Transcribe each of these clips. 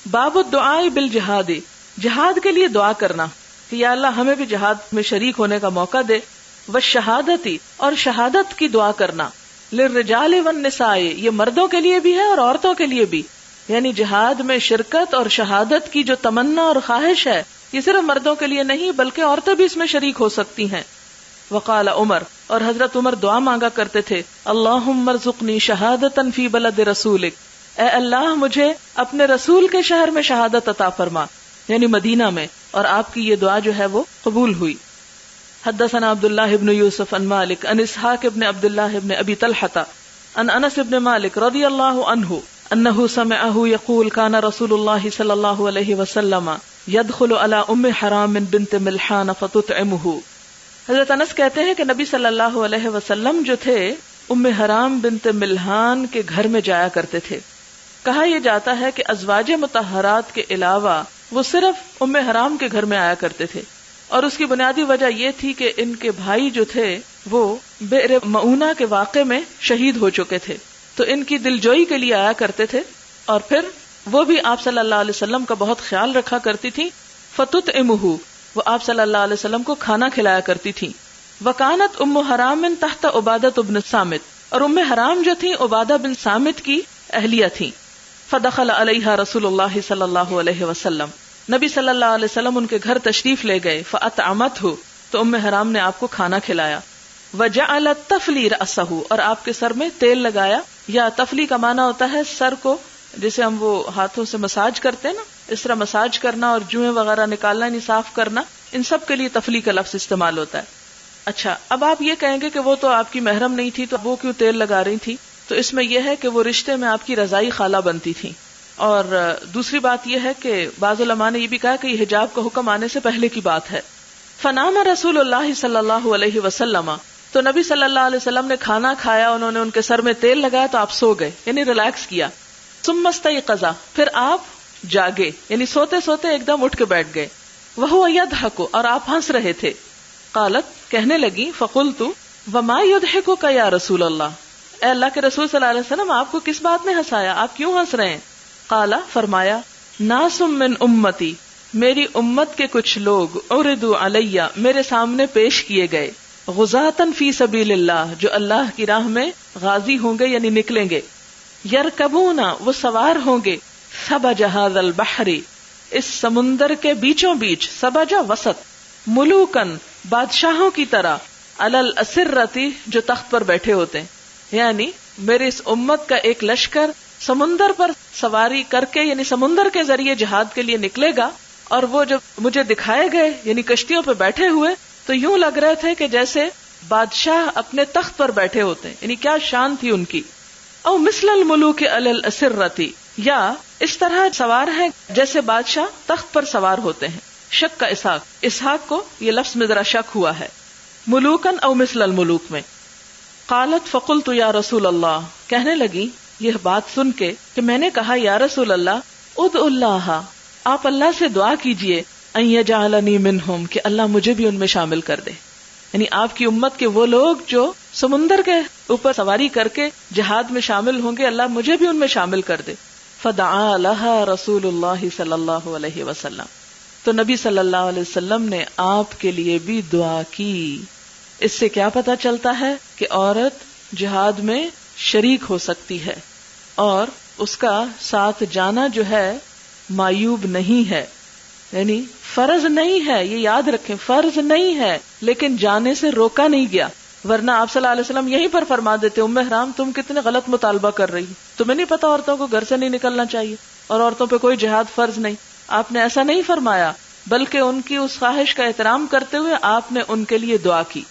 باب الدعاء بالجہاد، جہاد کے لیے دعا کرنا کہ یا اللہ ہمیں بھی جہاد میں شریک ہونے کا موقع دے. والشہادتی، اور شہادت کی دعا کرنا. للرجال والنساء، یہ مردوں کے لیے بھی ہے اور عورتوں کے لیے بھی، یعنی جہاد میں شرکت اور شہادت کی جو تمنا اور خواہش ہے یہ صرف مردوں کے لیے نہیں بلکہ عورتیں بھی اس میں شریک ہو سکتی ہیں. وقال عمر، اور حضرت عمر دعا مانگا کرتے تھے، اللہم ارزقنی شہادتا فی بلد رسولک، اے اللہ مجھے اپنے رسول کے شہر میں شہادت عطا فرما، یعنی مدینہ میں. اور آپ کی یہ دعا جو ہے وہ قبول ہوئی. حدثنا عبداللہ ابن یوسف عن مالک عن اسحاق ابن عبداللہ ابن ابی طلحۃ عن انس ابن مالک رضی اللہ عنہ انہ سمعہ یقول کان رسول اللہ صلی اللہ علیہ وسلم يدخل على ام حرام بنت ملحان فتطعمه. حضرت انس کہتے ہیں کہ نبی صلی اللہ علیہ وسلم جو تھے ام حرام بنت ملحان کے گھر میں جایا کرتے تھے. کہا یہ جاتا ہے کہ ازواج مطہرات کے علاوہ وہ صرف ام حرام کے گھر میں آیا کرتے تھے، اور اس کی بنیادی وجہ یہ تھی کہ ان کے بھائی جو تھے وہ بئر معونہ کے واقعے میں شہید ہو چکے تھے، تو ان کی دلجوئی کے لیے آیا کرتے تھے. اور پھر وہ بھی آپ صلی اللہ علیہ وسلم کا بہت خیال رکھا کرتی تھی. فتطعمہ، وہ آپ صلی اللہ علیہ وسلم کو کھانا کھلایا کرتی تھی. وکانت ام حرام تحت عبادۃ بن صامت، اور ام حرام جو تھی عبادہ بن صامت کی اہلیہ تھی. فدخل علیہا رسول اللہ صلی اللہ علیہ وسلم، نبی صلی اللہ علیہ وسلم ان کے گھر تشریف لے گئے. فاطعمتہ، تو ام حرام نے آپ کو کھانا کھلایا. وجعلت تفلی رأسہ، اور آپ کے سر میں تیل لگایا. یا تفلی کا معنی ہوتا ہے سر کو جیسے ہم وہ ہاتھوں سے مساج کرتے ہیں نا، اس طرح مساج کرنا اور جوئیں وغیرہ نکالنا یعنی صاف کرنا، ان سب کے لیے تفلی کا لفظ استعمال ہوتا ہے. اچھا، اب آپ یہ کہیں گے کہ وہ تو آپ کی محرم نہیں تھی تو وہ کیوں تیل لگا رہی تھی؟ تو اس میں یہ ہے کہ وہ رشتے میں آپ کی رضائی خالہ بنتی تھی. اور دوسری بات یہ ہے کہ بعض علماء نے یہ بھی کہا کہ یہ حجاب کا حکم آنے سے پہلے کی بات ہے. فنام رسول اللہ صلی اللہ علیہ وسلم، تو نبی صلی اللہ علیہ وسلم نے کھانا کھایا، انہوں نے ان کے سر میں تیل لگایا تو آپ سو گئے یعنی ریلیکس کیا. ثم استيقظ، پھر آپ جاگے یعنی سوتے سوتے ایک دم اٹھ کے بیٹھ گئے. وهو يضحك، اور آپ ہنس رہے تھے. قالت، کہنے لگی، فقلت وما يضحكك یا رسول اللہ، اے اللہ کے رسول صلی اللہ علیہ وسلم آپ کو کس بات نے ہنسایا، آپ کیوں ہنس رہے ہیں؟ قال، فرمایا، ناس من امتی، میری امت کے کچھ لوگ، عرضوا علی، میرے سامنے پیش کیے گئے، غزاتن فی سبیل اللہ، جو اللہ کی راہ میں غازی ہوں گے یعنی نکلیں گے. یرکبون، وہ سوار ہوں گے، سبج ھذا البحر، اس سمندر کے بیچوں بیچ، سبج وسط، ملوکن، بادشاہوں کی طرح، علی الاسرتی، جو تخت پر بیٹھے ہوتے ہیں. یعنی میرے اس امت کا ایک لشکر سمندر پر سواری کر کے یعنی سمندر کے ذریعے جہاد کے لیے نکلے گا. اور وہ جب مجھے دکھائے گئے یعنی کشتیوں پہ بیٹھے ہوئے تو یوں لگ رہے تھے کہ جیسے بادشاہ اپنے تخت پر بیٹھے ہوتے ہیں، یعنی کیا شان تھی ان کی. او مثل الملوک علی الاسرتی، یا اس طرح سوار ہیں جیسے بادشاہ تخت پر سوار ہوتے ہیں. شک کا اسحاق کو یہ لفظ میں ذرا شک ہوا ہے، ملوکن او مثل الملوک میں. قالت فقلت یا رسول اللہ، کہنے لگی یہ بات سن کے کہ میں نے کہا یا رسول اللہ، ادعو اللہ، آپ اللہ سے دعا کیجئے، ان یجعلنی منہم، کہ اللہ مجھے بھی ان میں شامل کر دے. یعنی آپ کی امت کے وہ لوگ جو سمندر کے اوپر سواری کر کے جہاد میں شامل ہوں گے، اللہ مجھے بھی ان میں شامل کر دے. فدعا لها رسول اللہ صلی اللہ علیہ وسلم، تو نبی صلی اللہ علیہ وسلم نے آپ کے لیے بھی دعا کی. اس سے کیا پتہ چلتا ہے کہ عورت جہاد میں شریک ہو سکتی ہے اور اس کا ساتھ جانا جو ہے معیوب نہیں ہے، یعنی فرض نہیں ہے. یہ یاد رکھیں، فرض نہیں ہے لیکن جانے سے روکا نہیں گیا. ورنہ آپ صلی اللہ علیہ وسلم یہیں پر فرما دیتے، ام حرام تم کتنے غلط مطالبہ کر رہی، تمہیں نہیں پتا عورتوں کو گھر سے نہیں نکلنا چاہیے اور عورتوں پہ کوئی جہاد فرض نہیں. آپ نے ایسا نہیں فرمایا، بلکہ ان کی اس خواہش کا احترام کرتے ہوئے آپ نے ان کے لیے دعا کی.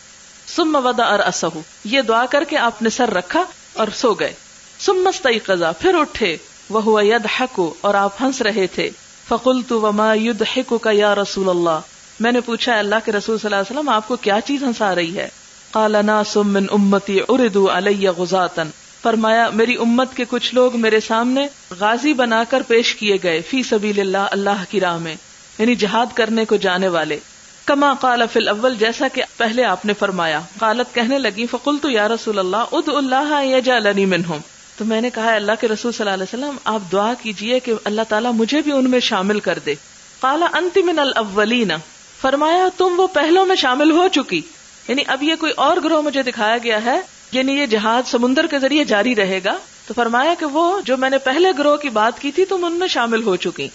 ثم وضع رأسہ، یہ دعا کر کے آپ نے سر رکھا اور سو گئے. ثم استيقظ، پھر اٹھے، وهو يضحك، اور آپ ہنس رہے تھے. فقلت وما يضحكك یا رسول اللہ، میں نے پوچھا اللہ کے رسول صلی اللہ علیہ وسلم آپ کو کیا چیز ہنسا رہی ہے؟ قال ناس من امتی عرضوا علی غزاتا، فرمایا میری امت کے کچھ لوگ میرے سامنے غازی بنا کر پیش کیے گئے، فی سبیل اللہ، اللہ کی راہ میں، یعنی جہاد کرنے کو جانے والے. کما قال فی الاول، جیسا کہ پہلے آپ نے فرمایا. قالت، کہنے لگی، فقلت یا رسول اللہ ادعو اللہ یجعلنی منہم، تو میں نے کہا اللہ کے رسول صلی اللہ علیہ وسلم آپ دعا کیجئے کہ اللہ تعالیٰ مجھے بھی ان میں شامل کر دے. قال انت من الاولین، فرمایا تم وہ پہلوں میں شامل ہو چکی. یعنی اب یہ کوئی اور گروہ مجھے دکھایا گیا ہے، یعنی یہ جہاد سمندر کے ذریعے جاری رہے گا. تو فرمایا کہ وہ جو میں نے پہلے گروہ کی بات کی تھی تم ان میں شامل ہو چکی.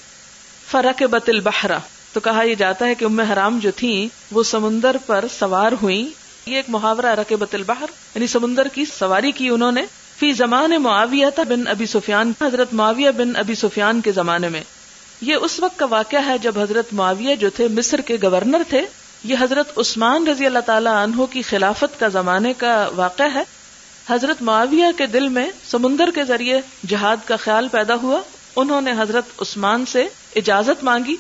فرکبت البحر، تو کہا یہ جاتا ہے کہ ام حرام جو تھیں وہ سمندر پر سوار ہوئیں. یہ ایک محاورہ رکبت البحر یعنی سمندر کی سواری کی انہوں نے. فی زمان معاویہ بن ابی سفیان، حضرت معاویہ بن ابی سفیان کے زمانے میں. یہ اس وقت کا واقعہ ہے جب حضرت معاویہ جو تھے مصر کے گورنر تھے. یہ حضرت عثمان رضی اللہ تعالی عنہ کی خلافت کا زمانے کا واقعہ ہے. حضرت معاویہ کے دل میں سمندر کے ذریعے جہاد کا خیال پیدا ہوا. انہوں نے حضرت عثمان سے اجازت مانگی.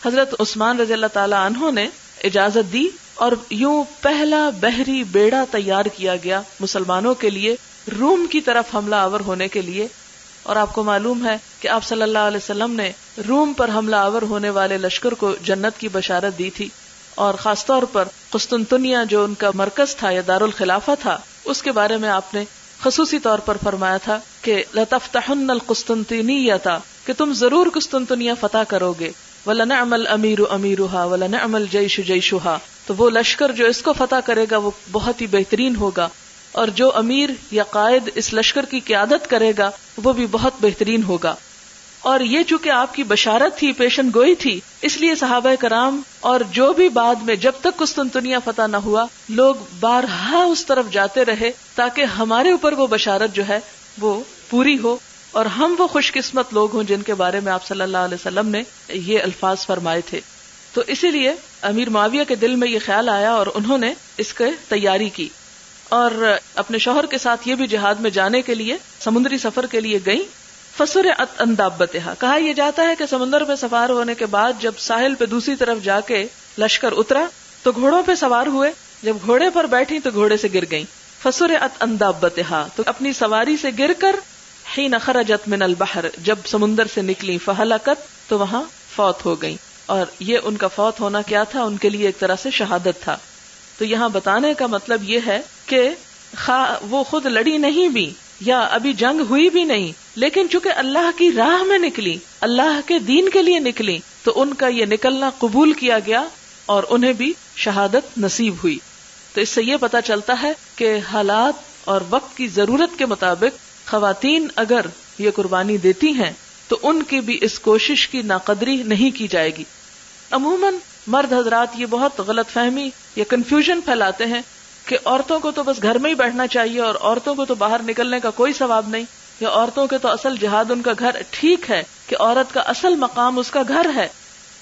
حضرت عثمان رضی اللہ تعالی عنہ نے اجازت دی اور یوں پہلا بحری بیڑا تیار کیا گیا مسلمانوں کے لیے روم کی طرف حملہ آور ہونے کے لیے. اور آپ کو معلوم ہے کہ آپ صلی اللہ علیہ وسلم نے روم پر حملہ آور ہونے والے لشکر کو جنت کی بشارت دی تھی. اور خاص طور پر قسطنطنیہ جو ان کا مرکز تھا یا دارالخلافہ تھا، اس کے بارے میں آپ نے خصوصی طور پر فرمایا تھا کہ لَتَفْتَحُنَّ الْقُسْطُنْطِنِيَّةَ، کہ تم ضرور قسطنطنیہ فتح کرو گے. وَلَنِعْمَ الْأَمِيرُ أَمِيرُهَا وَلَنِعْمَ الْجَيْشُ جَيْشُهَا، تو وہ لشکر جو اس کو فتح کرے گا وہ بہت ہی بہترین ہوگا، اور جو امیر یا قائد اس لشکر کی قیادت کرے گا وہ بھی بہت بہترین ہوگا. اور یہ چونکہ آپ کی بشارت تھی، پیشن گوئی تھی، اس لیے صحابہ کرام اور جو بھی بعد میں جب تک قسطنطنیہ فتح نہ ہوا لوگ بارہا اس طرف جاتے رہے تاکہ ہمارے اوپر وہ بشارت جو ہے وہ پوری ہو اور ہم وہ خوش قسمت لوگ ہوں جن کے بارے میں آپ صلی اللہ علیہ وسلم نے یہ الفاظ فرمائے تھے. تو اسی لیے امیر معاویہ کے دل میں یہ خیال آیا اور انہوں نے اس کی تیاری کی اور اپنے شوہر کے ساتھ یہ بھی جہاد میں جانے کے لیے سمندری سفر کے لیے گئیں. فسرعت عن دابتها، کہا یہ جاتا ہے کہ سمندر پہ سوار ہونے کے بعد جب ساحل پہ دوسری طرف جا کے لشکر اترا تو گھوڑوں پہ سوار ہوئے. جب گھوڑے پر بیٹھی تو گھوڑے سے گر گئیں. فسرعت عن دابتها، تو اپنی سواری سے گر کر حین خرجت من البحر، جب سمندر سے نکلی. فہلکت، تو وہاں فوت ہو گئیں. اور یہ ان کا فوت ہونا کیا تھا؟ ان کے لیے ایک طرح سے شہادت تھا. تو یہاں بتانے کا مطلب یہ ہے کہ وہ خود لڑی نہیں بھی یا ابھی جنگ ہوئی بھی نہیں، لیکن چونکہ اللہ کی راہ میں نکلی، اللہ کے دین کے لیے نکلی، تو ان کا یہ نکلنا قبول کیا گیا اور انہیں بھی شہادت نصیب ہوئی. تو اس سے یہ پتا چلتا ہے کہ حالات اور وقت کی ضرورت کے مطابق خواتین اگر یہ قربانی دیتی ہیں تو ان کی بھی اس کوشش کی ناقدری نہیں کی جائے گی. عموماً مرد حضرات یہ بہت غلط فہمی یا کنفیوژن پھیلاتے ہیں کہ عورتوں کو تو بس گھر میں ہی بیٹھنا چاہیے اور عورتوں کو تو باہر نکلنے کا کوئی ثواب نہیں، یا عورتوں کے تو اصل جہاد ان کا گھر. ٹھیک ہے کہ عورت کا اصل مقام اس کا گھر ہے،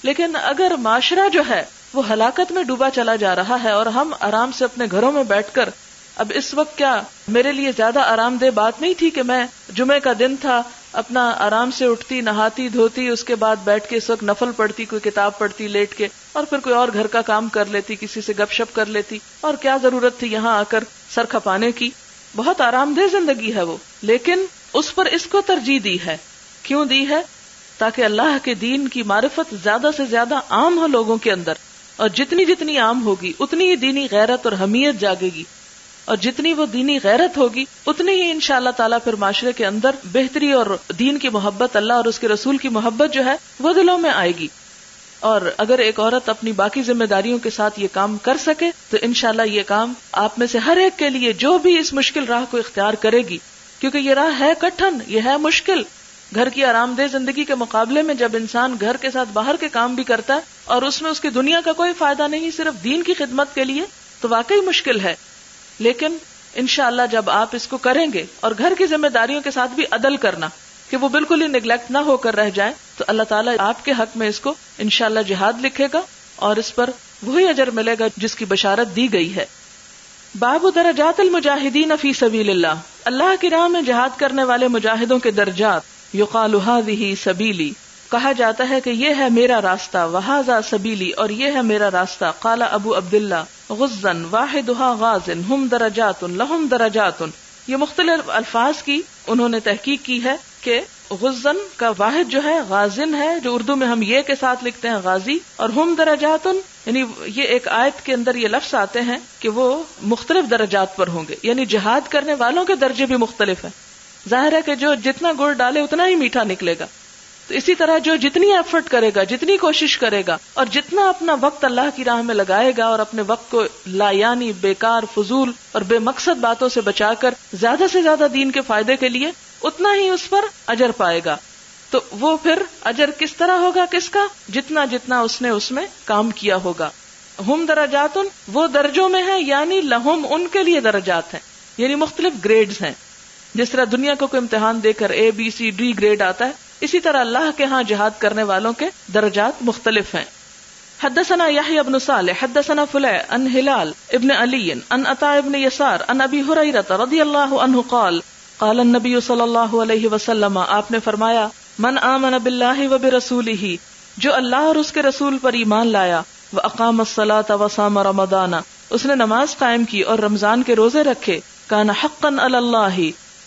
لیکن اگر معاشرہ جو ہے وہ ہلاکت میں ڈوبا چلا جا رہا ہے اور ہم آرام سے اپنے گھروں میں بیٹھ کر، اب اس وقت کیا میرے لیے زیادہ آرام دہ بات نہیں تھی کہ میں جمعے کا دن تھا، اپنا آرام سے اٹھتی، نہاتی دھوتی، اس کے بعد بیٹھ کے اس وقت نفل پڑھتی، کوئی کتاب پڑھتی لیٹ کے، اور پھر کوئی اور گھر کا کام کر لیتی، کسی سے گپ شپ کر لیتی، اور کیا ضرورت تھی یہاں آ کر سر کھپانے کی. بہت آرام دہ زندگی ہے وہ، لیکن اس پر اس کو ترجیح دی ہے. کیوں دی ہے؟ تاکہ اللہ کے دین کی معرفت زیادہ سے زیادہ عام ہو لوگوں کے اندر، اور جتنی جتنی عام ہوگی اتنی ہی دینی غیرت اور حمیت جاگے گی، اور جتنی وہ دینی غیرت ہوگی اتنی ہی انشاءاللہ تعالیٰ پھر معاشرے کے اندر بہتری اور دین کی محبت، اللہ اور اس کے رسول کی محبت جو ہے وہ دلوں میں آئے گی. اور اگر ایک عورت اپنی باقی ذمہ داریوں کے ساتھ یہ کام کر سکے تو انشاءاللہ یہ کام آپ میں سے ہر ایک کے لیے جو بھی اس مشکل راہ کو اختیار کرے گی، کیونکہ یہ راہ ہے کٹھن، یہ ہے مشکل. گھر کی آرام دہ زندگی کے مقابلے میں جب انسان گھر کے ساتھ باہر کے کام بھی کرتا ہے اور اس میں اس کی دنیا کا کوئی فائدہ نہیں، صرف دین کی خدمت کے لیے، تو واقعی مشکل ہے. لیکن انشاءاللہ جب آپ اس کو کریں گے اور گھر کی ذمہ داریوں کے ساتھ بھی عدل کرنا کہ وہ بالکل ہی نیگلیکٹ نہ ہو کر رہ جائیں، تو اللہ تعالیٰ آپ کے حق میں اس کو انشاءاللہ جہاد لکھے گا اور اس پر وہی اجر ملے گا جس کی بشارت دی گئی ہے. باب درجات المجاہدین فی سبیل اللہ، اللہ کی راہ میں جہاد کرنے والے مجاہدوں کے درجات. یقال ھذہ سبیلی، کہا جاتا ہے کہ یہ ہے میرا راستہ، وھذا سبیلی، اور یہ ہے میرا راستہ. قال ابو عبداللہ غزا واحدها غاز ہم درجات لہم درجات. یہ مختلف الفاظ کی انہوں نے تحقیق کی ہے کہ غزن کا واحد جو ہے غازن ہے، جو اردو میں ہم یہ کے ساتھ لکھتے ہیں غازی، اور ہم درجات یعنی یہ ایک آیت کے اندر یہ لفظ آتے ہیں کہ وہ مختلف درجات پر ہوں گے، یعنی جہاد کرنے والوں کے درجے بھی مختلف ہیں. ظاہر ہے کہ جو جتنا گڑ ڈالے اتنا ہی میٹھا نکلے گا. تو اسی طرح جو جتنی ایفرٹ کرے گا، جتنی کوشش کرے گا، اور جتنا اپنا وقت اللہ کی راہ میں لگائے گا اور اپنے وقت کو لایانی، بیکار، فضول اور بے مقصد باتوں سے بچا کر زیادہ سے زیادہ دین کے فائدے کے لیے، اتنا ہی اس پر اجر پائے گا. تو وہ پھر اجر کس طرح ہوگا؟ کس کا؟ جتنا جتنا اس نے اس میں کام کیا ہوگا. ہم درجات، وہ درجوں میں ہیں، یعنی لہم، ان کے لیے درجات ہیں، یعنی مختلف گریڈز ہیں. جس طرح دنیا کو کوئی امتحان دے کر A B C D grade آتا ہے، اسی طرح اللہ کے ہاں جہاد کرنے والوں کے درجات مختلف ہیں. حدثنا يحيى بن صالح حدثنا فليح عن هلال ابن علي عن عطاء بن يسار عن ابي هريره رضي الله عنه قال قال النبي صلی اللہ علیہ وسلم، آپ نے فرمایا، من آمن باللہ وبرسولہ، جو اللہ اور اس کے رسول پر ایمان لایا، واقام الصلاة وصام رمضان، اس نے نماز قائم کی اور رمضان کے روزے رکھے، کان حقا علی اللہ،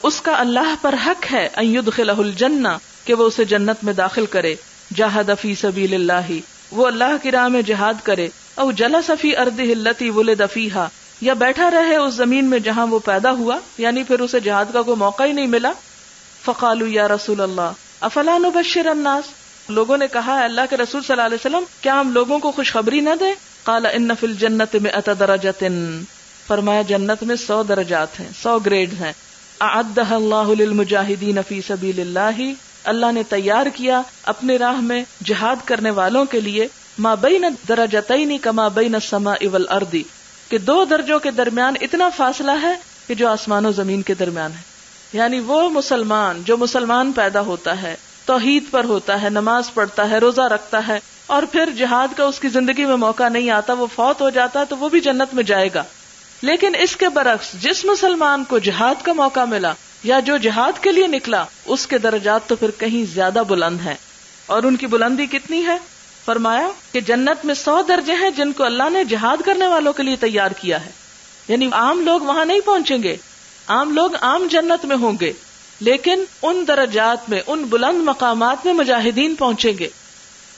اس کا اللہ پر حق ہے، ان یدخلہ الجنہ، کہ وہ اسے جنت میں داخل کرے، جاہد فی سبیل اللہ، وہ اللہ کی راہ میں جہاد کرے، او جلس فی ارضہ التی ولد فیہا، یا بیٹھا رہے اس زمین میں جہاں وہ پیدا ہوا، یعنی پھر اسے جہاد کا کوئی موقع ہی نہیں ملا. فقالوا یا رسول اللہ افلا نبشر الناس، لوگوں نے کہا ہے اللہ کے رسول صلی اللہ علیہ وسلم، کیا ہم لوگوں کو خوشخبری نہ دیں؟ قال ان فی الجنۃ 100 درجۃ، فرمایا جنت میں 100 درجات ہیں، 100 گریڈ ہیں. اعدها اللہ للمجاہدین فی سبیل اللہ، اللہ نے تیار کیا اپنے راہ میں جہاد کرنے والوں کے لیے، ما بین درجتین کما بین السماء والارض، کہ 2 درجوں کے درمیان اتنا فاصلہ ہے کہ جو آسمان و زمین کے درمیان ہے. یعنی وہ مسلمان جو مسلمان پیدا ہوتا ہے، توحید پر ہوتا ہے، نماز پڑھتا ہے، روزہ رکھتا ہے، اور پھر جہاد کا اس کی زندگی میں موقع نہیں آتا، وہ فوت ہو جاتا ہے، تو وہ بھی جنت میں جائے گا. لیکن اس کے برعکس جس مسلمان کو جہاد کا موقع ملا یا جو جہاد کے لیے نکلا، اس کے درجات تو پھر کہیں زیادہ بلند ہیں. اور ان کی بلندی کتنی ہے؟ فرمایا کہ جنت میں 100 درجے ہیں جن کو اللہ نے جہاد کرنے والوں کے لیے تیار کیا ہے. یعنی عام لوگ وہاں نہیں پہنچیں گے، عام لوگ عام جنت میں ہوں گے، لیکن ان درجات میں، ان بلند مقامات میں مجاہدین پہنچیں گے.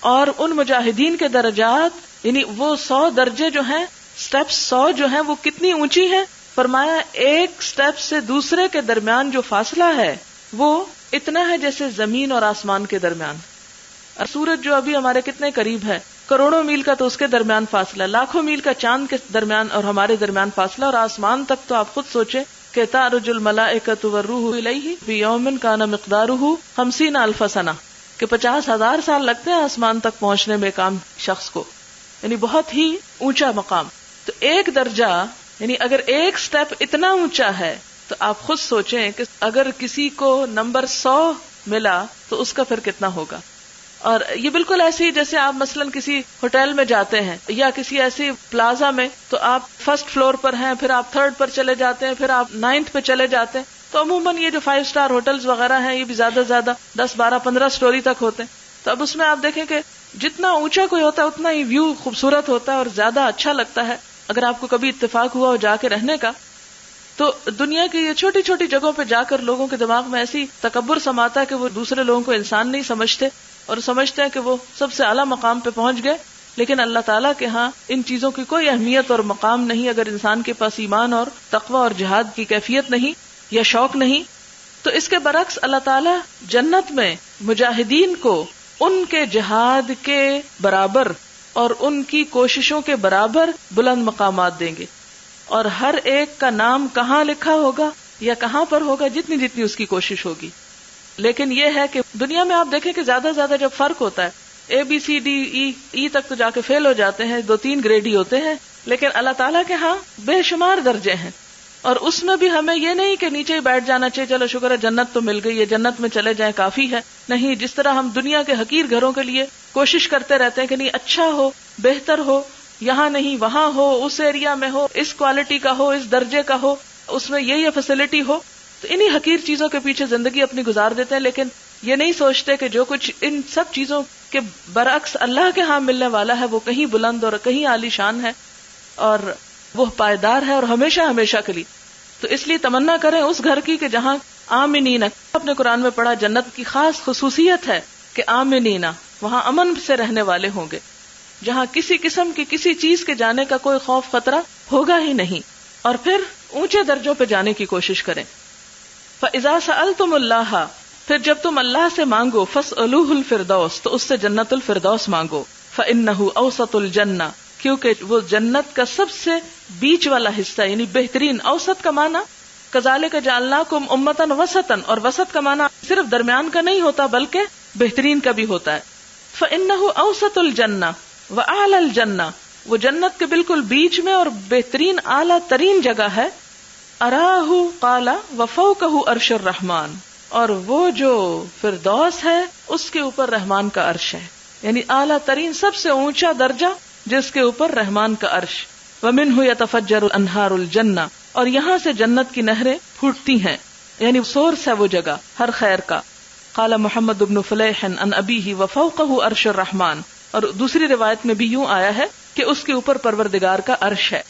اور ان مجاہدین کے درجات، یعنی وہ 100 درجے جو ہیں، سٹیپس 100 جو ہیں، وہ کتنی اونچی ہیں؟ فرمایا ایک سٹیپ سے دوسرے کے درمیان جو فاصلہ ہے وہ اتنا ہے جیسے زمین اور آسمان کے درمیان. سورج جو ابھی ہمارے کتنے قریب ہے، کروڑوں میل کا تو اس کے درمیان فاصلہ، لاکھوں میل کا چاند کے درمیان اور ہمارے درمیان فاصلہ، اور آسمان تک تو آپ خود سوچیں کہ تعرج الملائکۃ والروح الیہ فی یوم کان مقدارہ 50,000 سنہ، کہ 50,000 سال لگتے ہیں آسمان تک پہنچنے میں ایک عام شخص کو. یعنی بہت ہی اونچا مقام. تو ایک درجہ، یعنی اگر ایک سٹیپ اتنا اونچا ہے تو آپ خود سوچیں کہ اگر کسی کو نمبر 100 ملا تو اس کا پھر کتنا ہوگا. اور یہ بالکل ایسے ہی جیسے آپ مثلاً کسی ہوٹل میں جاتے ہیں یا کسی ایسی پلازا میں، تو آپ فرسٹ فلور پر ہیں، پھر آپ 3rd پر چلے جاتے ہیں، پھر آپ 9th پہ چلے جاتے ہیں. تو عموماً یہ جو 5 اسٹار ہوٹلز وغیرہ ہیں، یہ بھی زیادہ سے زیادہ 10 12 15 سٹوری تک ہوتے ہیں. تو اب اس میں آپ دیکھیں کہ جتنا اونچا کوئی ہوتا ہے اتنا ہی ویو خوبصورت ہوتا ہے اور زیادہ اچھا لگتا ہے. اگر آپ کو کبھی اتفاق ہوا ہو جا کے رہنے کا، تو دنیا کی یہ چھوٹی چھوٹی جگہوں پہ جا کر لوگوں کے دماغ میں ایسی تکبر سماتا ہے کہ وہ دوسرے لوگوں کو انسان نہیں سمجھتے اور سمجھتے ہیں کہ وہ سب سے اعلیٰ مقام پہ پہنچ گئے. لیکن اللہ تعالیٰ کے ہاں ان چیزوں کی کوئی اہمیت اور مقام نہیں اگر انسان کے پاس ایمان اور تقوی اور جہاد کی کیفیت نہیں یا شوق نہیں. تو اس کے برعکس اللہ تعالیٰ جنت میں مجاہدین کو ان کے جہاد کے برابر اور ان کی کوششوں کے برابر بلند مقامات دیں گے، اور ہر ایک کا نام کہاں لکھا ہوگا یا کہاں پر ہوگا جتنی جتنی اس کی کوشش ہوگی. لیکن یہ ہے کہ دنیا میں آپ دیکھیں کہ زیادہ سے زیادہ جب فرق ہوتا ہے ABCDE تک تو جا کے فیل ہو جاتے ہیں، 2-3 گریڈ ہی ہوتے ہیں، لیکن اللہ تعالیٰ کے ہاں بے شمار درجے ہیں. اور اس میں بھی ہمیں یہ نہیں کہ نیچے ہی بیٹھ جانا چاہیے، چلو شکر ہے جنت تو مل گئی ہے، جنت میں چلے جائیں کافی ہے. نہیں، جس طرح ہم دنیا کے حقیر گھروں کے لیے کوشش کرتے رہتے ہیں کہ نہیں اچھا ہو، بہتر ہو، یہاں نہیں وہاں ہو، اس ایریا میں ہو، اس کوالٹی کا ہو، اس درجے کا ہو، اس میں یہ فیسلٹی ہو، تو انہی حقیر چیزوں کے پیچھے زندگی اپنی گزار دیتے ہیں. لیکن یہ نہیں سوچتے کہ جو کچھ ان سب چیزوں کے برعکس اللہ کے ہاں ملنے والا ہے وہ کہیں بلند اور کہیں عالی شان ہے، اور وہ پائیدار ہے اور ہمیشہ ہمیشہ کے لیے. تو اس لیے تمنا کریں اس گھر کی کہ جہاں آمنین، اپنے قرآن میں پڑھا جنت کی خاص خصوصیت ہے کہ آمنین، وہاں امن سے رہنے والے ہوں گے، جہاں کسی قسم کی کسی چیز کے جانے کا کوئی خوف خطرہ ہوگا ہی نہیں. اور پھر اونچے درجوں پہ جانے کی کوشش کریں. فَإِذَا سَأَلْتُمُ اللَّهَ پھر جب تم اللہ سے مانگو فَاسْأَلُوهُ الْفِرْدَوْسَ تو اس سے جنت الفردوس مانگو، فَإِنَّهُ أَوْسَطُ الْجَنَّةِ کیونکہ وہ جنت کا سب سے بیچ والا حصہ یعنی بہترین. اوسط کا معنی کذالک جعلناکم امۃ وسطا، اور وسط کا معنی صرف درمیان کا نہیں ہوتا بلکہ بہترین کا بھی ہوتا ہے. فَإِنَّهُ أَوْسَطُ الْجَنَّةِ وَأَعْلَى الْجَنَّةِ وہ جنت کے بالکل بیچ میں اور بہترین اعلیٰ ترین جگہ ہے. اراہ قال وفوقہ عرش الرحمن، اور وہ جو فردوس ہے اس کے اوپر رحمان کا عرش ہے، یعنی اعلیٰ ترین سب سے اونچا درجہ جس کے اوپر رحمان کا عرش. ومنہ یتفجر انہار الجنہ، اور یہاں سے جنت کی نہریں پھوٹتی ہیں، یعنی سورس ہے وہ جگہ ہر خیر کا. قال محمد بن فلیح عن ابیہ وفوقہ عرش الرحمن، اور دوسری روایت میں بھی یوں آیا ہے کہ اس کے اوپر پروردگار کا عرش ہے.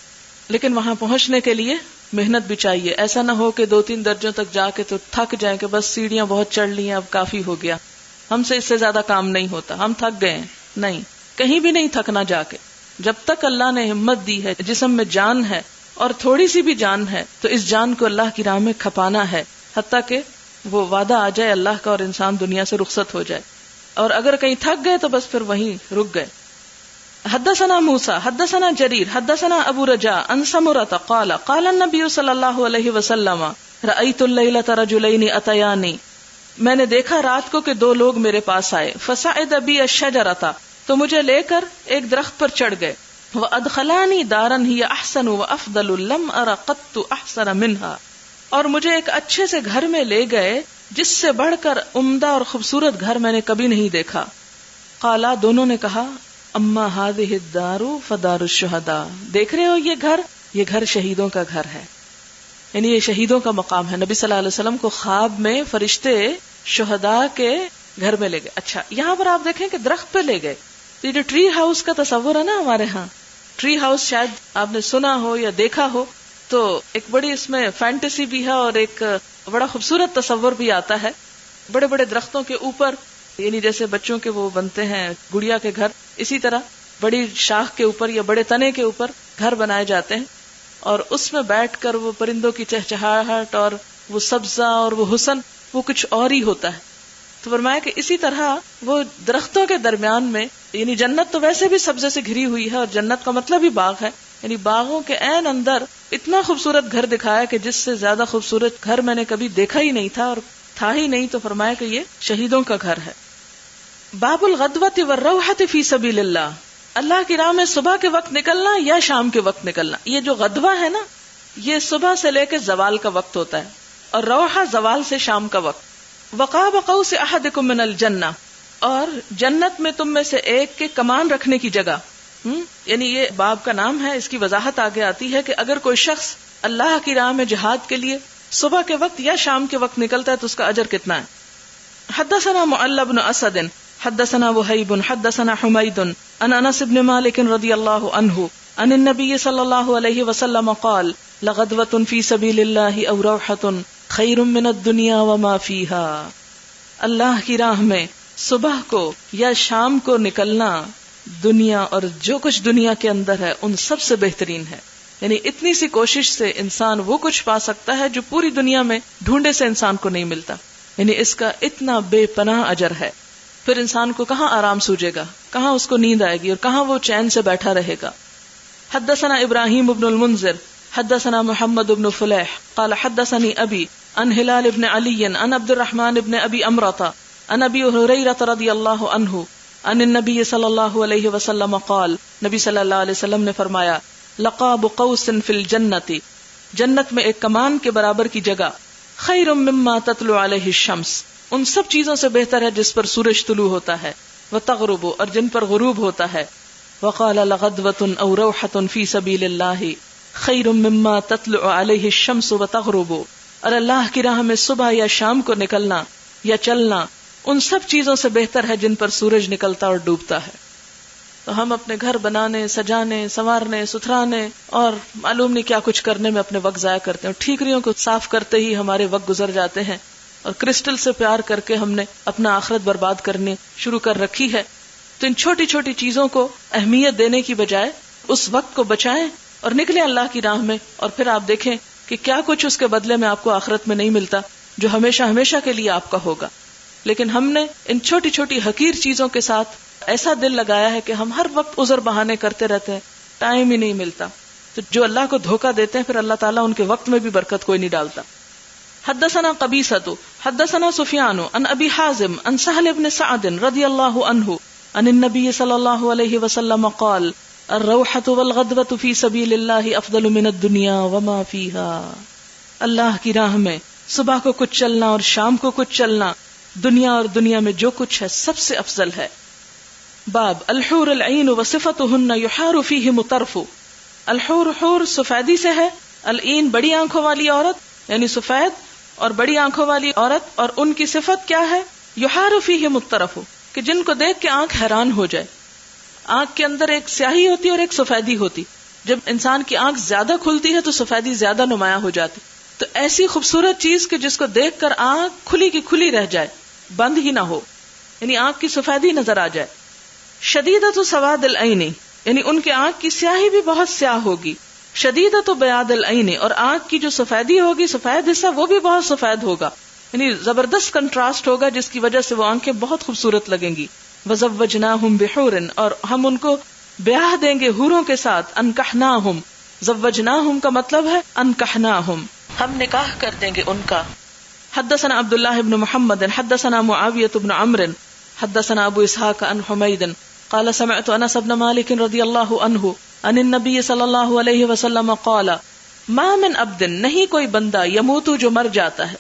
لیکن وہاں پہنچنے کے لیے محنت بھی چاہیے. ایسا نہ ہو کہ 2-3 درجوں تک جا کے تو تھک جائیں کہ بس سیڑھیاں بہت چڑھ لی ہیں اب کافی ہو گیا، ہم سے اس سے زیادہ کام نہیں ہوتا، ہم تھک گئے ہیں. نہیں، کہیں بھی نہیں تھکنا. جا کے جب تک اللہ نے ہمت دی ہے، جسم میں جان ہے اور تھوڑی سی بھی جان ہے تو اس جان کو اللہ کی راہ میں کھپانا ہے، حتیٰ کہ وہ وعدہ آ جائے اللہ کا اور انسان دنیا سے رخصت ہو جائے. اور اگر کہیں تھک گئے تو بس پھر وہیں رک گئے. حدثنا موسیٰ حدثنا جریر حدثنا ابو رجاء عن سمرة قال قال النبی صلی اللہ علیہ وسلم رأیت اللیلۃ رجلین اتیانی، میں نے دیکھا رات کو کہ 2 لوگ میرے پاس آئے. فصعد بی الشجرۃ تو مجھے لے کر ایک درخت پر چڑھ گئے. وادخلانی دارا ہی احسن وافضل لم ار قط احسن منها، اور مجھے ایک اچھے سے گھر میں لے گئے جس سے بڑھ کر عمدہ اور خوبصورت گھر میں نے کبھی نہیں دیکھا. قالا دونوں نے کہا اما هذه الدار فدار الشهداء، دیکھ رہے ہو یہ گھر شہیدوں کا گھر ہے، یعنی یہ شہیدوں کا مقام ہے. نبی صلی اللہ علیہ وسلم کو خواب میں فرشتے شہداء کے گھر میں لے گئے. اچھا یہاں پر آپ دیکھیں کہ درخت پہ لے گئے. تو یہ جو ٹری ہاؤس کا تصور ہے نا ہمارے ہاں، ٹری ہاؤس شاید آپ نے سنا ہو یا دیکھا ہو، تو ایک بڑی اس میں فینٹیسی بھی ہے اور ایک بڑا خوبصورت تصور بھی آتا ہے. بڑے بڑے درختوں کے اوپر، یعنی جیسے بچوں کے وہ بنتے ہیں گڑیا کے گھر، اسی طرح بڑی شاخ کے اوپر یا بڑے تنے کے اوپر گھر بنائے جاتے ہیں، اور اس میں بیٹھ کر وہ پرندوں کی چہچہاہٹ اور وہ سبزہ اور وہ حسن وہ کچھ اور ہی ہوتا ہے. تو فرمایا کہ اسی طرح وہ درختوں کے درمیان میں، یعنی جنت تو ویسے بھی سبزے سے گھری ہوئی ہے اور جنت کا مطلب ہی باغ ہے، یعنی باغوں کے عین اندر اتنا خوبصورت گھر دکھایا کہ جس سے زیادہ خوبصورت گھر میں نے کبھی دیکھا ہی نہیں تھا اور تھا ہی نہیں. تو فرمایا کہ یہ شہیدوں کا گھر ہے. باب الغدوۃ والروحۃ فی سبیل اللہ، اللہ کی راہ میں صبح کے وقت نکلنا یا شام کے وقت نکلنا. یہ جو غدوہ ہے نا، یہ صبح سے لے کے زوال کا وقت ہوتا ہے، اور روحہ زوال سے شام کا وقت. وقاب قوس احدکم من الجنہ، اور جنت میں تم میں سے ایک کے کمان رکھنے کی جگہ. یعنی یہ باب کا نام ہے، اس کی وضاحت آگے آتی ہے کہ اگر کوئی شخص اللہ کی راہ میں جہاد کے لیے صبح کے وقت یا شام کے وقت نکلتا ہے تو اس کا اجر کتنا ہے. حدثنا معل بن اسد حدثنا وہیب حدثنا حمید عن انس بن مالک رضی اللہ عنہ عن النبی صلی اللہ علیہ وسلم قال لغدوۃ فی سبیل اللہ او روحۃ خیر من الدنیا وما فیہا. اللہ کی راہ میں صبح کو یا شام کو نکلنا دنیا اور جو کچھ دنیا کے اندر ہے ان سب سے بہترین ہے. یعنی اتنی سی کوشش سے انسان وہ کچھ پا سکتا ہے جو پوری دنیا میں ڈھونڈے سے انسان کو نہیں ملتا. یعنی اس کا اتنا بے پناہ اجر ہے. پھر انسان کو کہاں آرام سوجے گا، کہاں اس کو نیند آئے گی اور کہاں وہ چین سے بیٹھا رہے گا. حدثنا ابراہیم بن المنذر حدثنا محمد بن فلیح قال حدثني ابی عن ہلال بن علی عن عبد الرحمن بن ابی امرۃ عن ابی ہریرہ رضی اللہ عنہ عن النبی صلی اللہ علیہ وسلم قال، نبی صلی اللہ علیہ وسلم نے فرمایا لقاب قوس فی الجنۃ، جنت میں ایک کمان کے برابر کی جگہ، خیر مما تطلع علیہ الشمس، ان سب چیزوں سے بہتر ہے جس پر سورج طلوع ہوتا ہے، وتغرب اور جن پر غروب ہوتا ہے. وقال لغدوۃ او روحۃ فی سبیل اللہ خیر مما تطلع علیہ الشمس وتغرب، اور اللہ کی راہ میں صبح یا شام کو نکلنا یا چلنا ان سب چیزوں سے بہتر ہے جن پر سورج نکلتا اور ڈوبتا ہے. تو ہم اپنے گھر بنانے، سجانے، سنوارنے، ستھرانے اور معلوم نہیں کیا کچھ کرنے میں اپنے وقت ضائع کرتے ہیں. ٹھیکریوں کو صاف کرتے ہی ہمارے وقت گزر جاتے ہیں، اور کرسٹل سے پیار کر کے ہم نے اپنا آخرت برباد کرنی شروع کر رکھی ہے. تو ان چھوٹی چھوٹی چیزوں کو اہمیت دینے کی بجائے اس وقت کو بچائیں اور نکلیں اللہ کی راہ میں، اور پھر آپ دیکھیں کہ کیا کچھ اس کے بدلے میں آپ کو آخرت میں نہیں ملتا. جو ہمیشہ ہمیشہ کے لیے آپ کا ہوگا. لیکن ہم نے ان چھوٹی چھوٹی حقیر چیزوں کے ساتھ ایسا دل لگایا ہے کہ ہم ہر وقت عذر بہانے کرتے رہتے ہیں, ٹائم ہی نہیں ملتا. تو جو اللہ کو دھوکہ دیتے ہیں پھر اللہ تعالیٰ ان کے وقت میں بھی برکت کوئی نہیں ڈالتا. حدثنا قبیصۃ حدثنا سفیان عن ابی حازم عن سہل بن سعد رضی اللہ عنہ عن النبی صلی اللہ علیہ وسلم قال الروحۃ والغدوۃ فی سبیل اللہ افضل من الدنیا وما فیہا. اللہ کی راہ میں صبح کو کچھ چلنا اور شام کو کچھ چلنا دنیا اور دنیا میں جو کچھ ہے سب سے افضل ہے. باب الحور العین وصفتهن یحار فیہ مطرف. الحور حور سفیدی سے ہے, العین بڑی آنکھوں والی عورت یعنی سفید اور بڑی آنکھوں والی عورت, اور ان کی صفت کیا ہے؟ یحار فیہ مطرف, کہ جن کو دیکھ کے آنکھ حیران ہو جائے. آنکھ کے اندر ایک سیاہی ہوتی اور ایک سفیدی ہوتی. جب انسان کی آنکھ زیادہ کھلتی ہے تو سفیدی زیادہ نمایاں ہو جاتی. تو ایسی خوبصورت چیز کہ جس کو دیکھ کر آنکھ کھلی کی کھلی رہ جائے, بند ہی نہ ہو, یعنی آنکھ کی سفیدی نظر آ جائے. شدیدۃ سواد العین, یعنی ان کے آنکھ کی سیاہی بھی بہت سیاہ ہوگی. شدیدۃ بیاض العین, اور آنکھ کی جو سفیدی ہوگی سفید حصہ وہ بھی بہت سفید ہوگا, یعنی زبردست کنٹراسٹ ہوگا جس کی وجہ سے وہ آنکھیں بہت خوبصورت لگیں گی. وزوجناہم بحور, اور ہم ان کو بیاہ دیں گے حوروں کے ساتھ. انکحناہم, زوجناہم کا مطلب ہے انکحناہم, ہم نکاح کر دیں گے ان کا. حدثنا عبداللہ بن محمد حدثنا معاویہ بن عمرو حدثنا ابو اسحاق عن حمید قال سمعت انس بن مالک رضی اللہ عنہ عن النبی صلی اللہ علیہ وسلم قال ما من عبد, نہیں کوئی بندہ, یموت جو مر جاتا ہے,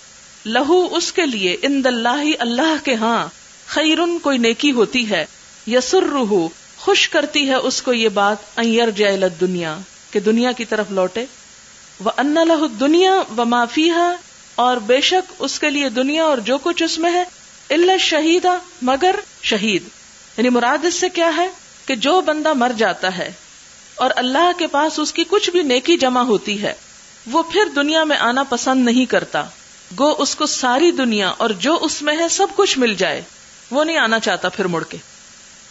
لہو اس کے لیے, عند اللہ اللہ کے ہاں, خیرن کوئی نیکی ہوتی ہے, یسرہ خوش کرتی ہے اس کو یہ بات, ان یرجع الی الدنیا کہ دنیا کی طرف لوٹے, وان لہ الدنیا وما فیہا, اور بے شک اس کے لیے دنیا اور جو کچھ اس میں ہے, الا الشہید, مگر شہید. یعنی مراد اس سے کیا ہے کہ جو بندہ مر جاتا ہے اور اللہ کے پاس اس کی کچھ بھی نیکی جمع ہوتی ہے, وہ پھر دنیا میں آنا پسند نہیں کرتا. گو اس کو ساری دنیا اور جو اس میں ہے سب کچھ مل جائے, وہ نہیں آنا چاہتا پھر مڑ کے.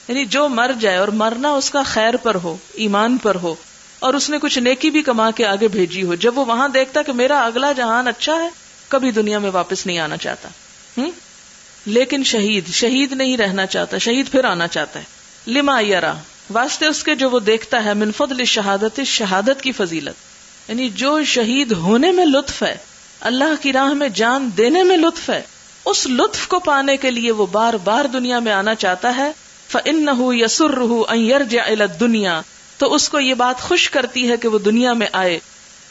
یعنی جو مر جائے اور مرنا اس کا خیر پر ہو, ایمان پر ہو, اور اس نے کچھ نیکی بھی کما کے آگے بھیجی ہو, جب وہ وہاں دیکھتا کہ میرا اگلا جہان اچھا ہے, کبھی دنیا میں واپس نہیں آنا چاہتا. لیکن شہید نہیں رہنا چاہتا, شہید پھر آنا چاہتا ہے. لما یرا, واسطے اس کے جو وہ دیکھتا ہے, من فضل شہادت, شہادت کی فضیلت, یعنی جو شہید ہونے میں لطف ہے, اللہ کی راہ میں جان دینے میں لطف ہے, اس لطف کو پانے کے لیے وہ بار بار دنیا میں آنا چاہتا ہے. فإنه يسره أن يرجع إلى الدنيا, تو اس کو یہ بات خوش کرتی ہے کہ وہ دنیا میں آئے.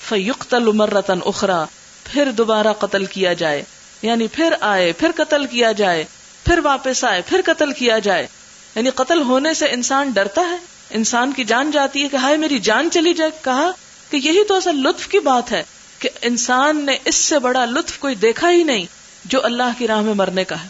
فيقتل مرة أخرى, پھر دوبارہ قتل کیا جائے, یعنی پھر آئے, پھر قتل کیا جائے, پھر واپس آئے, پھر قتل کیا جائے. یعنی قتل ہونے سے انسان ڈرتا ہے, انسان کی جان جاتی ہے کہ ہائے میری جان چلی جائے. کہا کہ یہی تو اصل لطف کی بات ہے کہ انسان نے اس سے بڑا لطف کوئی دیکھا ہی نہیں جو اللہ کی راہ میں مرنے کا ہے.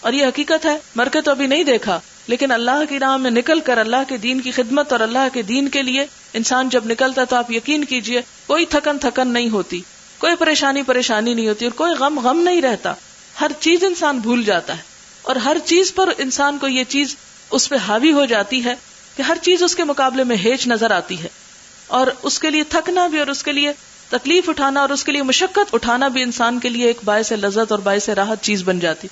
اور یہ حقیقت ہے, مر کے تو ابھی نہیں دیکھا, لیکن اللہ کی راہ میں نکل کر اللہ کے دین کی خدمت اور اللہ کے دین کے لیے انسان جب نکلتا تو آپ یقین کیجئے کوئی تھکن نہیں ہوتی, کوئی پریشانی نہیں ہوتی, اور کوئی غم نہیں رہتا. ہر چیز انسان بھول جاتا ہے, اور ہر چیز پر انسان کو یہ چیز اس پہ حاوی ہو جاتی ہے کہ ہر چیز اس کے مقابلے میں ہیچ نظر آتی ہے, اور اس کے لیے تھکنا بھی اور اس کے لیے تکلیف اٹھانا اور اس کے لیے مشقت اٹھانا بھی انسان کے لیے ایک باعث لذت اور باعث راحت چیز بن جاتی.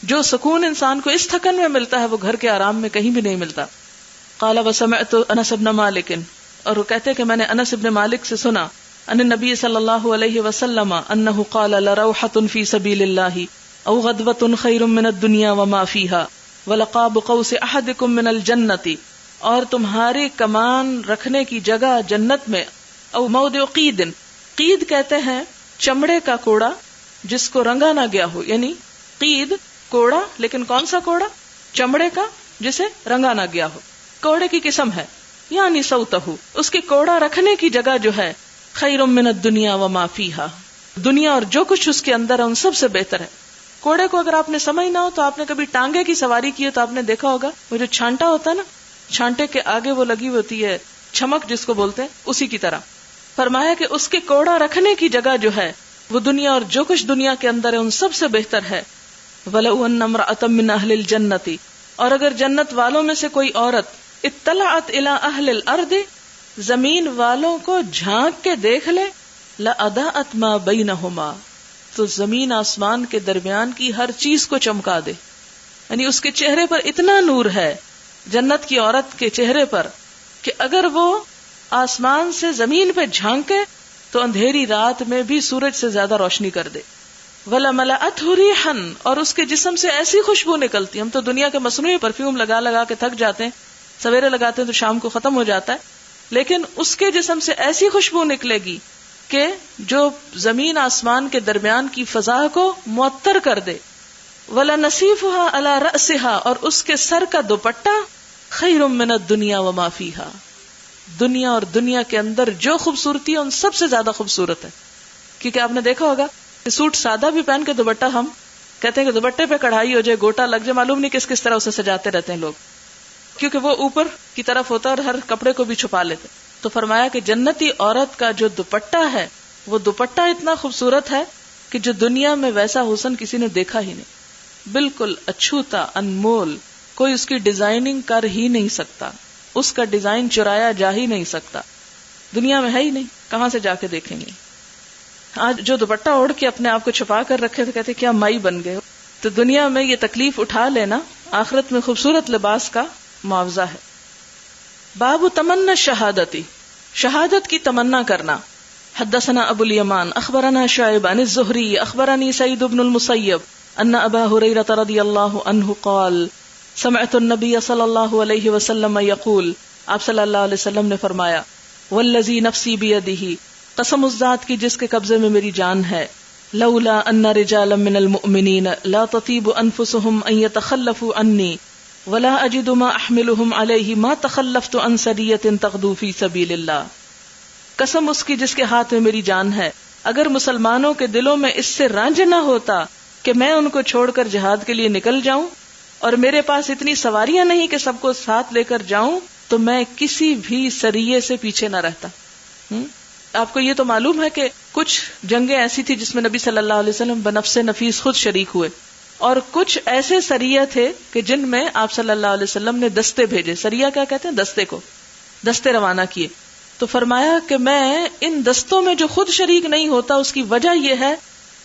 جو سکون انسان کو اس تھکن میں ملتا ہے وہ گھر کے آرام میں کہیں بھی نہیں ملتا. قال وسمعت انس بن مالک, اور وہ کہتے کہ میں نے انس بن مالک سے سنا, ان النبی صلی اللہ علیہ وسلم انہ قال لروحۃ فی سبیل اللہ او غدوۃ خیر من الدنیا وما فیہا ولقاب قوس احدکم من الجنۃ, اور تمہاری کمان رکھنے کی جگہ جنت میں, او موضع قید, قید کہتے ہیں چمڑے کا کوڑا جس کو رنگا نہ گیا ہو, یعنی قید کوڑا, لیکن کون سا کوڑا؟ چمڑے کا جسے رنگا نہ گیا ہو, کوڑے کی قسم ہے. یعنی سوتہ, اس کے کوڑا رکھنے کی جگہ جو ہے, خیر من الدنیا وما فیہا, دنیا اور جو کچھ اس کے اندر ہے ان سب سے بہتر ہے. کوڑے کو اگر آپ نے سمجھ نہ ہو تو آپ نے کبھی ٹانگے کی سواری کی ہے تو آپ نے دیکھا ہوگا وہ جو چھانٹا ہوتا ہے نا, چھانٹے کے آگے وہ لگی ہوتی ہے چھمک جس کو بولتے ہیں, اسی کی طرح فرمایا کہ اس کے کوڑا رکھنے کی جگہ جو ہے وہ دنیا اور جو کچھ دنیا کے اندر ہے ان سب سے بہتر ہے. وَلَوْ أَنَّ امْرَأَةً مِّنْ أَهْلِ الْجَنَّةِ, اور اگر جنت والوں میں سے کوئی عورت اطلعت إِلَىٰ أَهْلِ الْأَرْضِ, زمین والوں کو جھانک کے دیکھ لے, لَأَضَاءَتْ مَا بَيْنَهُمَا, تو زمین آسمان کے درمیان کی ہر چیز کو چمکا دے. یعنی اس کے چہرے پر اتنا نور ہے جنت کی عورت کے چہرے پر کہ اگر وہ آسمان سے زمین پہ جھانکے تو اندھیری رات میں بھی سورج سے زیادہ روشنی کر دے. وَلَمَلَأَتْهُ رِيحًا، اور اس کے جسم سے ایسی خوشبو نکلتی. ہم تو دنیا کے مصنوعی پرفیوم لگا لگا کے تھک جاتے ہیں، سویرے لگاتے ہیں تو شام کو ختم ہو جاتا ہے، لیکن اس کے جسم سے ایسی خوشبو نکلے گی کہ جو زمین آسمان کے درمیان کی فضا کو معطر کر دے. وَلَنَصِيفُهَا عَلَى رَأْسِهَا، اور اس کے سر کا دوپٹہ خَيْرٌ مِّنَ الدُّنْيَا وَمَا فِيهَا، دنیا اور دنیا کے اندر جو خوبصورتی ہے ان سب سے زیادہ خوبصورت ہے. کیونکہ آپ نے دیکھا ہوگا کہ سوٹ سادہ بھی پہن کے دوپٹہ، ہم کہتے ہیں کہ دوپٹے پہ کڑھائی ہو جائے، گوٹا لگ جائے، معلوم نہیں کس کس طرح اسے سجاتے رہتے ہیں لوگ، کیونکہ وہ اوپر کی طرف ہوتا ہے اور ہر کپڑے کو بھی چھپا لیتے. تو فرمایا کہ جنتی عورت کا جو دوپٹہ ہے وہ دوپٹہ اتنا خوبصورت ہے کہ جو دنیا میں ویسا حسن کسی نے دیکھا ہی نہیں، بالکل اچھوتا، انمول، کوئی اس کی ڈیزائننگ کر ہی نہیں سکتا، اس کا ڈیزائن چرایا جا ہی نہیں سکتا، دنیا میں ہے ہی نہیں، کہاں سے جا کے دیکھیں گے. آج جو دوپٹہ اوڑھ کے اپنے آپ کو چھپا کر رکھے تو کہتے کیا مائی بن گئے. تو دنیا میں یہ تکلیف اٹھا لینا آخرت میں خوبصورت لباس کا معاوضہ ہے. باب تمنا شہادتی، شہادت کی تمنا کرنا. حدثنا ابو الیمان اخبرنا شعیب عن الزہری اخبرنی سعید بن المسیب ان ابا ہریرہ رضی اللہ عنہ قال سمعت النبی صلی اللہ علیہ وسلم یقول، آپ صلی اللہ علیہ وسلم نے فرمایا، والذی نفسی بیدہ، قسم اس ذات کی جس کے قبضے میں میری جان ہے، لولا ان رجالا من المؤمنین لا تطیب انفسهم ان يتخلفوا عنی ولا اجد ما احملهم علیہ ما تخلفت عن سریۃ تغدو فی سبیل اللہ. قسم اس کی جس کے ہاتھ میں میری جان ہے، اگر مسلمانوں کے دلوں میں اس سے رنج نہ ہوتا کہ میں ان کو چھوڑ کر جہاد کے لیے نکل جاؤں، اور میرے پاس اتنی سواریاں نہیں کہ سب کو ساتھ لے کر جاؤں، تو میں کسی بھی سریے سے پیچھے نہ رہتا. آپ کو یہ تو معلوم ہے کہ کچھ جنگیں ایسی تھی جس میں نبی صلی اللہ علیہ وسلم بنفس نفیس خود شریک ہوئے، اور کچھ ایسے سریہ تھے کہ جن میں آپ صلی اللہ علیہ وسلم نے دستے بھیجے. سریہ کیا کہتے ہیں؟ دستے کو، دستے روانہ کیے. تو فرمایا کہ میں ان دستوں میں جو خود شریک نہیں ہوتا، اس کی وجہ یہ ہے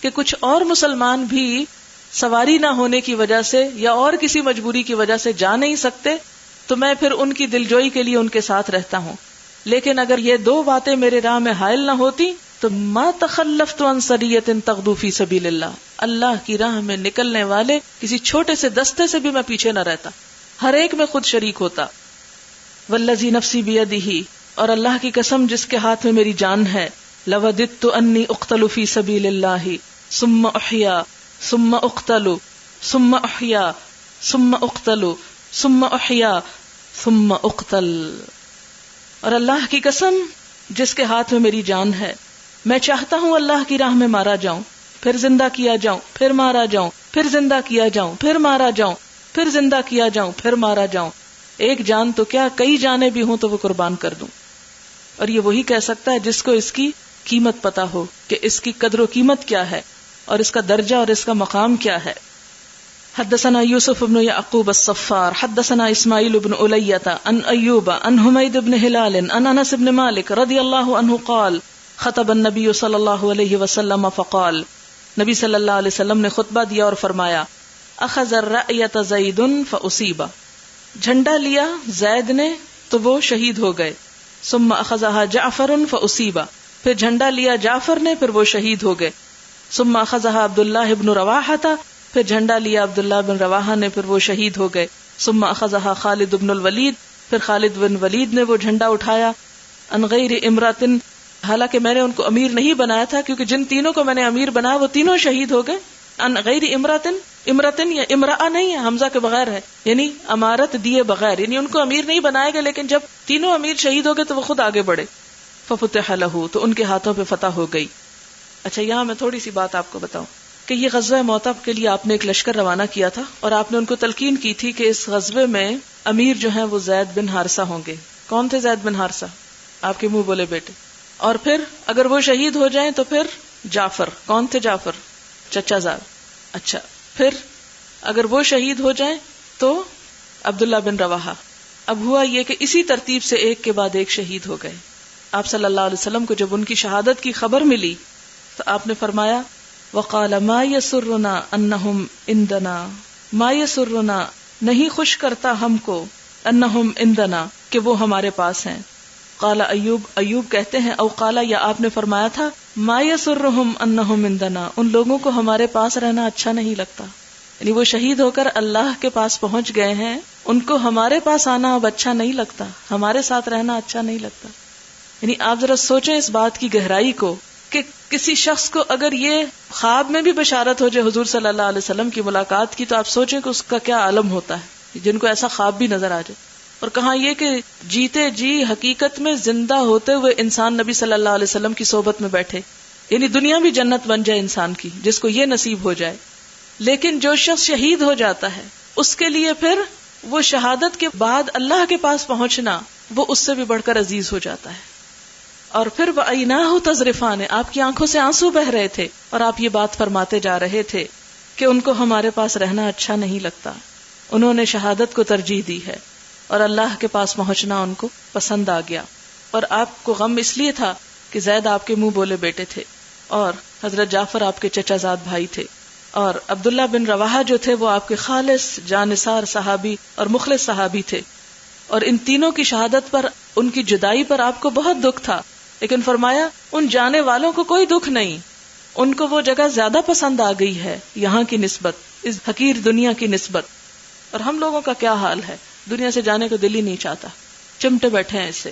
کہ کچھ اور مسلمان بھی سواری نہ ہونے کی وجہ سے یا اور کسی مجبوری کی وجہ سے جا نہیں سکتے، تو میں پھر ان کی دلجوئی کے لیے ان کے ساتھ رہتا ہوں. لیکن اگر یہ دو باتیں میرے راہ میں حائل نہ ہوتی تو ما تخلفت عن سریۃ تغدو فی سبیل اللہ، اللہ کی راہ میں نکلنے والے کسی چھوٹے سے دستے سے بھی میں پیچھے نہ رہتا، ہر ایک میں خود شریک ہوتا. والذی نفسی بیدہ، اور اللہ کی قسم جس کے ہاتھ میں میری جان ہے، لوددت انی اقتل فی سبیل اللہ ثم احیا ثم اقتل ثم احیا ثم اقتل ثم احیا ثم اقتل. اور اللہ کی قسم جس کے ہاتھ میں میری جان ہے، میں چاہتا ہوں اللہ کی راہ میں مارا جاؤں، پھر زندہ کیا جاؤں، پھر مارا جاؤں، پھر زندہ کیا جاؤں، پھر مارا جاؤں، پھر زندہ کیا جاؤں، پھر مارا جاؤں. ایک جان تو کیا کئی جانیں بھی ہوں تو وہ قربان کر دوں. اور یہ وہی کہہ سکتا ہے جس کو اس کی قیمت پتا ہو کہ اس کی قدر و قیمت کیا ہے اور اس کا درجہ اور اس کا مقام کیا ہے. حدثنا یوسف بن یعقوب الصفار حدثنا اسماعیل بن الیۃ عن ایوب عن حمید بن ہلال عن انس بن مالک رضی اللہ عنہ قال خطب النبی صلی اللہ علیہ وسلم فقال، نبی صلی اللہ علیہ وسلم نے خطبہ دیا اور فرمایا، اخذ الرأیۃ زید فاصیب، جھنڈا لیا زید نے تو وہ شہید ہو گئے. ثم اخذها جعفر فاصیب، پھر جھنڈا لیا جعفر نے پھر وہ شہید ہو گئے. ثم اخذها عبد اللہ بن رواحہ، پھر جھنڈا لیا عبداللہ بن رواحہ نے پھر وہ شہید ہو گئے. ثم اخذها خالد بن الولید، پھر خالد بن ولید نے وہ جھنڈا اٹھایا. ان غیر امرات، حالانکہ میں نے ان کو امیر نہیں بنایا تھا کیونکہ جن تینوں کو میں نے امیر بنایا وہ تینوں شہید ہو گئے. ان غیر امراتن، امراتن یا امرأہ نہیں ہے، حمزہ کے بغیر ہے، یعنی امارت دیے بغیر، یعنی ان کو امیر نہیں بنائے گئے، لیکن جب تینوں امیر شہید ہو گئے تو وہ خود آگے بڑھے. ففتح لہ، تو ان کے ہاتھوں پہ فتح ہو گئی. اچھا یہاں میں تھوڑی سی بات آپ کو بتاؤں کہ یہ غزوہ موطب کے لیے آپ نے ایک لشکر روانہ کیا تھا اور آپ نے ان کو تلقین کی تھی کہ اس غزوے میں امیر جو ہیں وہ زید بن حارثہ ہوں گے. کون تھے زید بن حارثہ؟ آپ کے منہ بولے بیٹے. اور پھر اگر وہ شہید ہو جائیں تو پھر جعفر. کون تھے جعفر؟ چچا زاد. اچھا پھر اگر وہ شہید ہو جائیں تو عبداللہ بن رواحہ. اب ہوا یہ کہ اسی ترتیب سے ایک کے بعد ایک شہید ہو گئے. آپ صلی اللہ علیہ وسلم کو جب ان کی شہادت کی خبر ملی تو آپ نے فرمایا وقال ما یسرنا انہم عندنا، ما یسرنا نہیں خوش کرتا ہم کو، انہم عندنا کہ وہ ہمارے پاس ہیں. قال ایوب، ایوب کہتے ہیں او قال یا آپ نے فرمایا تھا ما یسرہم انہم عندنا، ان لوگوں کو ہمارے پاس رہنا اچھا نہیں لگتا. یعنی وہ شہید ہو کر اللہ کے پاس پہنچ گئے ہیں، ان کو ہمارے پاس آنا اب اچھا نہیں لگتا، ہمارے ساتھ رہنا اچھا نہیں لگتا. یعنی آپ ذرا سوچیں اس بات کی گہرائی کو کہ کسی شخص کو اگر یہ خواب میں بھی بشارت ہو جائے حضور صلی اللہ علیہ وسلم کی ملاقات کی، تو آپ سوچیں کہ اس کا کیا عالم ہوتا ہے جن کو ایسا خواب بھی نظر آ جائے. اور کہاں یہ کہ جیتے جی حقیقت میں زندہ ہوتے ہوئے انسان نبی صلی اللہ علیہ وسلم کی صحبت میں بیٹھے، یعنی دنیا بھی جنت بن جائے انسان کی، جس کو یہ نصیب ہو جائے. لیکن جو شخص شہید ہو جاتا ہے اس کے لیے پھر وہ شہادت کے بعد اللہ کے پاس پہنچنا وہ اس سے بھی بڑھ کر عزیز ہو جاتا ہے. اور پھر وَعَيْنَاهُ تَذْرِفَانِ، آپ کی آنکھوں سے آنسو بہ رہے تھے اور آپ یہ بات فرماتے جا رہے تھے کہ ان کو ہمارے پاس رہنا اچھا نہیں لگتا. انہوں نے شہادت کو ترجیح دی ہے اور اللہ کے پاس پہنچنا ان کو پسند آ گیا. اور آپ کو غم اس لیے تھا کہ زید آپ کے منہ بولے بیٹے تھے اور حضرت جعفر آپ کے چچا زاد بھائی تھے، اور عبداللہ بن رواحہ جو تھے وہ آپ کے خالص جانثار صحابی اور مخلص صحابی تھے. اور ان تینوں کی شہادت پر، ان کی جدائی پر آپ کو بہت دکھ تھا، لیکن فرمایا ان جانے والوں کو کوئی دکھ نہیں، ان کو وہ جگہ زیادہ پسند آ گئی ہے یہاں کی نسبت، اس حقیر دنیا کی نسبت. اور ہم لوگوں کا کیا حال ہے، دنیا سے جانے کو دل ہی نہیں چاہتا، چمٹے بیٹھے ہیں اس سے.